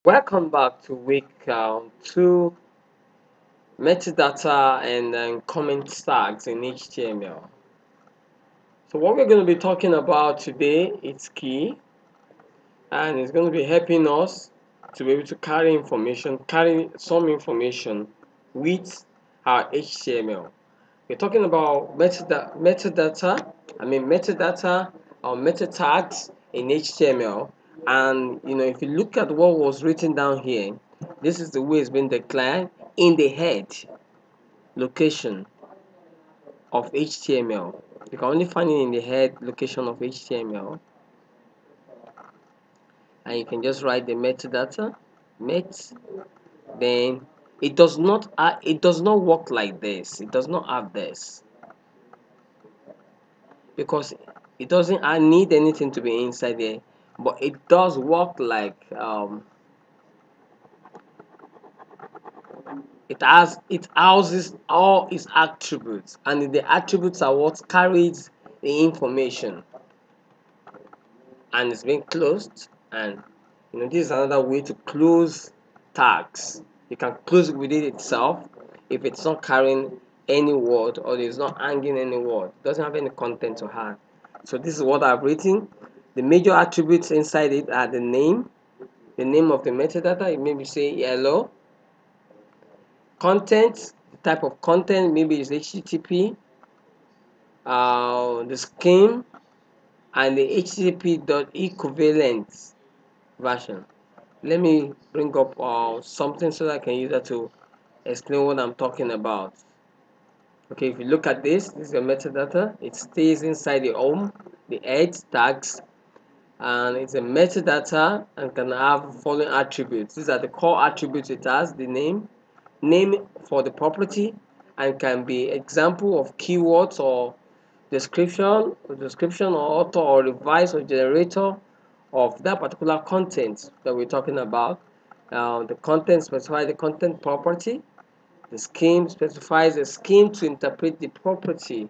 Welcome back to week 2 metadata and comment tags in HTML. So what we're going to be talking about today is key, and it's going to be helping us to be able to carry some information with our HTML. We're talking about metadata or meta tags in HTML. And if you look at what was written down here, this is the way it's been declared in the head location of HTML. You can only find it in the head location of HTML, and you can just write the metadata, met. Then it does not work like this. It does not have this, because it doesn't need anything to be inside there, but it does work like it houses all its attributes, and the attributes are what carries the information, and it's been closed. And this is another way to close tags. You can close it within itself if it's not carrying any word, or it's not hanging any word, it doesn't have any content to add. So this is what I've written. The major attributes inside it are the name of the metadata. It maybe say hello. Content, the type of content, maybe it's HTTP, the scheme, and the HTTP dot equivalent version. Let me bring up something so that I can use that to explain what I'm talking about. Okay, if you look at this is your metadata. It stays inside the home, the head tags, and it's a metadata and can have following attributes. These are the core attributes it has: the name for the property, and can be example of keywords or description or author or revise or generator of that particular content that we're talking about. The content specifies the content property. The scheme specifies a scheme to interpret the property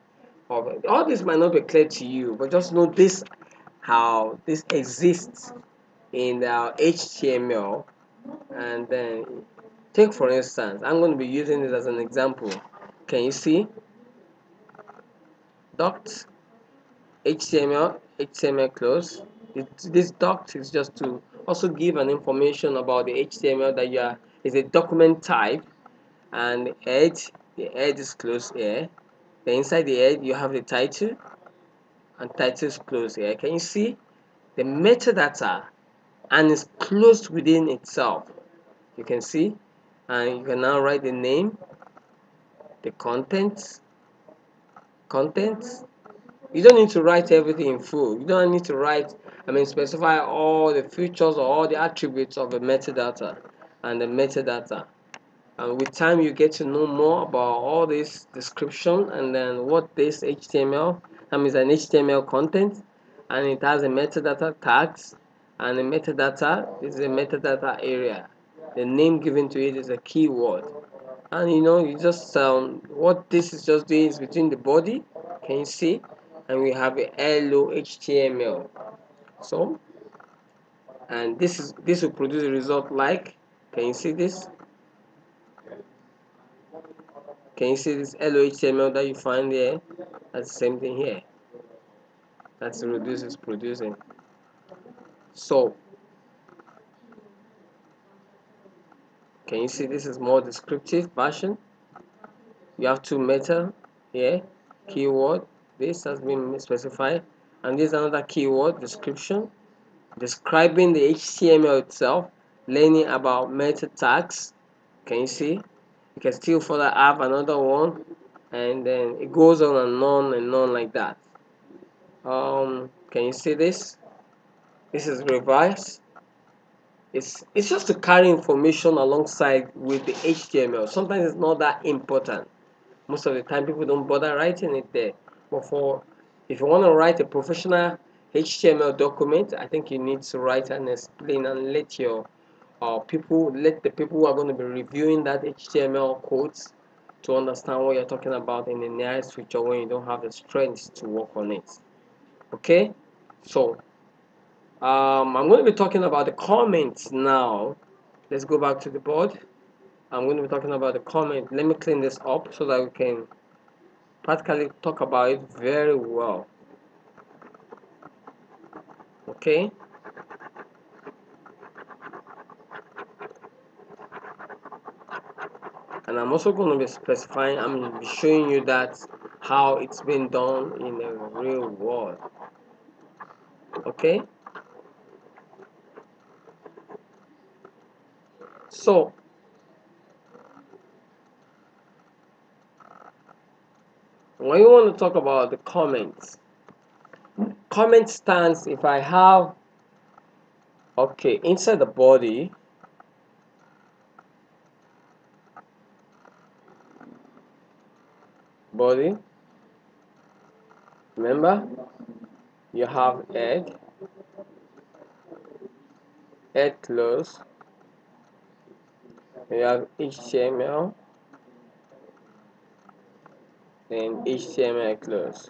of it. All this might not be clear to you, but just know this, how this exists in HTML. And then take, for instance, I'm going to be using this as an example. Can you see docs HTML close? This doc is just to also give an information about the HTML that you are is a document type. And the head is closed here. Then inside the head you have the title, and title is closed here. Can you see the metadata, and it's closed within itself? You can see, and you can now write the name, the contents. You don't need to write everything in full. You don't need to specify all the features or all the attributes of the metadata and the metadata. And with time, you get to know more about all this description, and then what this HTML, is an HTML content, and it has a metadata tags, and the metadata is a metadata area. The name given to it is a keyword. And you just what this is just doing is between the body. Can you see? And we have a hello HTML. So, and this will produce a result like, can you see this? Can you see this hello HTML that you find here? That's the same thing here. That's the reduce is producing. So, can you see this is more descriptive version? You have two meta here, keyword. This has been specified, and this is another keyword description, describing the HTML itself, learning about meta tags. Can you see? You can still further have another one, and then it goes on and on like that. Can you see this? This is revise. It's just to carry information alongside with the HTML. Sometimes it's not that important. Most of the time, people don't bother writing it there. But if you want to write a professional HTML document, I think you need to write and explain and let the people who are going to be reviewing that HTML codes to understand what you're talking about in the nearest future when you don't have the strength to work on it. Okay, so I'm going to be talking about the comments now. let's go back to the board. I'm going to be talking about the comment. Let me clean this up so that we can practically talk about it very well. Okay. And I'm also going to be specifying, I'm going to be showing you that how it's been done in the real world. Okay. So when you want to talk about the comments, comment stands if I have, okay, inside the body, remember, you have head close, you have HTML, then HTML close.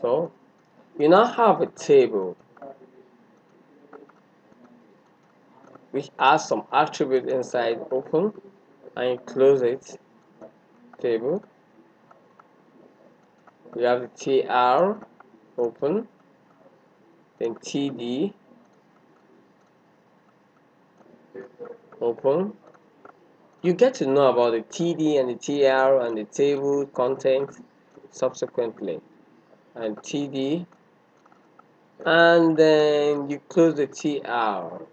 So you now have a table which has some attribute inside, open, and you close it, table. You have the TR, open, then TD, open. You get to know about the TD and the TR and the table content subsequently, and TD, and then you close the TR.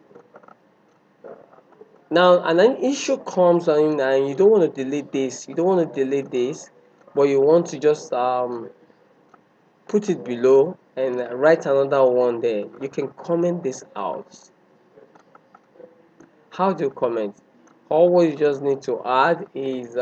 Now, and an issue comes in, and you don't want to delete this. You don't want to delete this, but you want to just put it below and write another one there. You can comment this out. How do you comment? All what you just need to add is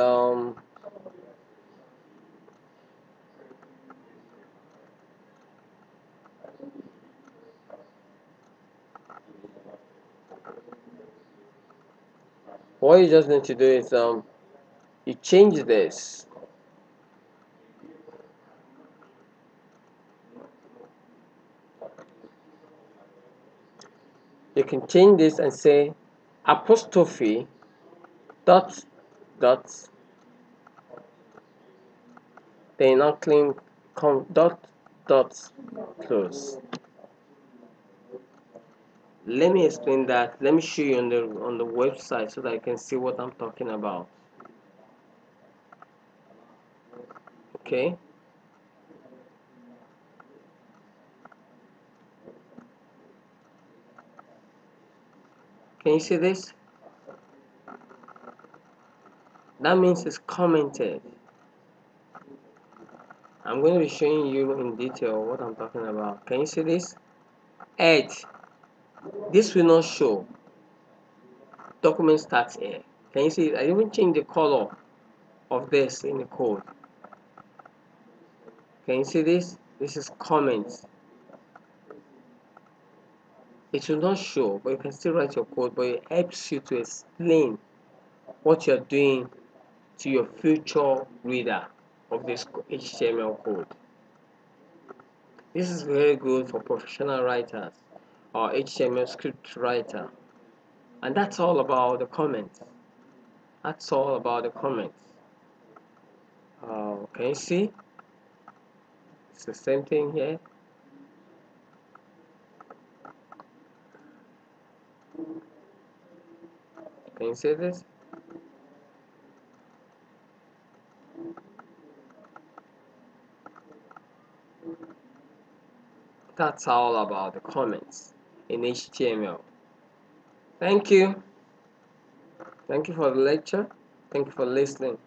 what you just need to do is you change this. You can change this and say apostrophe dot dot, then now claim dot dot close. Let me explain that. Let me show you on the website so that you can see what I'm talking about. Okay. Can you see this? That means it's commented. I'm going to be showing you in detail what I'm talking about. Can you see this? Add. This will not show. Document starts here. Can you see it? I even changed the color of this in the code. Can you see this? This is comments. It will not show, but you can still write your code, but it helps you to explain what you're doing to your future reader of this HTML code. This is very good for professional writers or HTML script writer. And that's all about the comments. That's all about the comments. Can you see? It's the same thing here. Can you see this? That's all about the comments in HTML. Thank you. Thank you for the lecture. Thank you for listening.